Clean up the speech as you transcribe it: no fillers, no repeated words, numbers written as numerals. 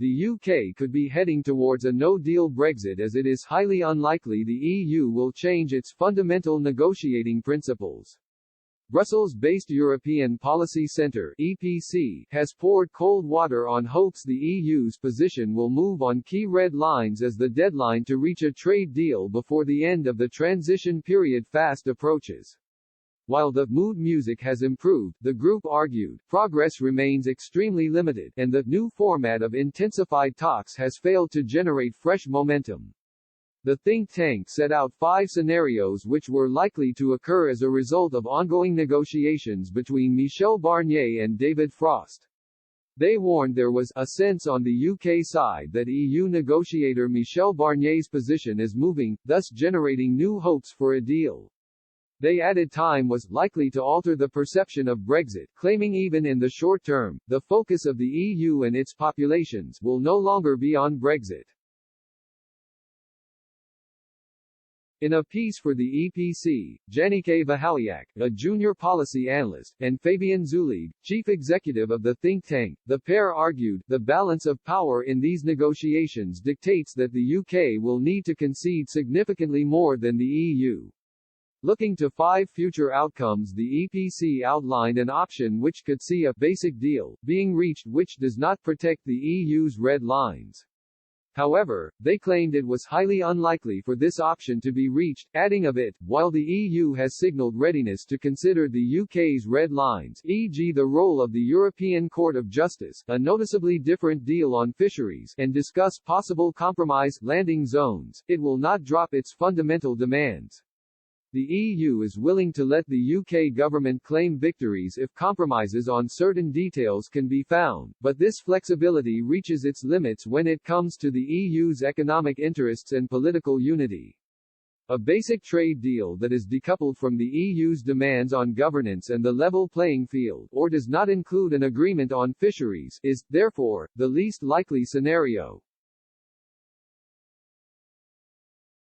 The UK could be heading towards a no-deal Brexit, as it is highly unlikely the EU will change its fundamental negotiating principles. Brussels-based European Policy Centre (EPC) has poured cold water on hopes the EU's position will move on key red lines as the deadline to reach a trade deal before the end of the transition period fast approaches. While the mood music has improved, the group argued, progress remains extremely limited, and the new format of intensified talks has failed to generate fresh momentum. The think tank set out 5 scenarios which were likely to occur as a result of ongoing negotiations between Michel Barnier and David Frost. They warned there was a sense on the UK side that EU negotiator Michel Barnier's position is moving, thus generating new hopes for a deal. They added time was likely to alter the perception of Brexit, claiming even in the short term, the focus of the EU and its populations will no longer be on Brexit. In a piece for the EPC, Janike Vahaliak, a junior policy analyst, and Fabian Zulig, chief executive of the think tank, the pair argued, the balance of power in these negotiations dictates that the UK will need to concede significantly more than the EU. Looking to 5 future outcomes, the EPC outlined an option which could see a basic deal being reached which does not protect the EU's red lines. However, they claimed it was highly unlikely for this option to be reached, adding of it, while the EU has signalled readiness to consider the UK's red lines, e.g. the role of the European Court of Justice, a noticeably different deal on fisheries, and discuss possible compromise landing zones, it will not drop its fundamental demands. The EU is willing to let the UK government claim victories if compromises on certain details can be found, but this flexibility reaches its limits when it comes to the EU's economic interests and political unity. A basic trade deal that is decoupled from the EU's demands on governance and the level playing field, or does not include an agreement on fisheries, is, therefore, the least likely scenario.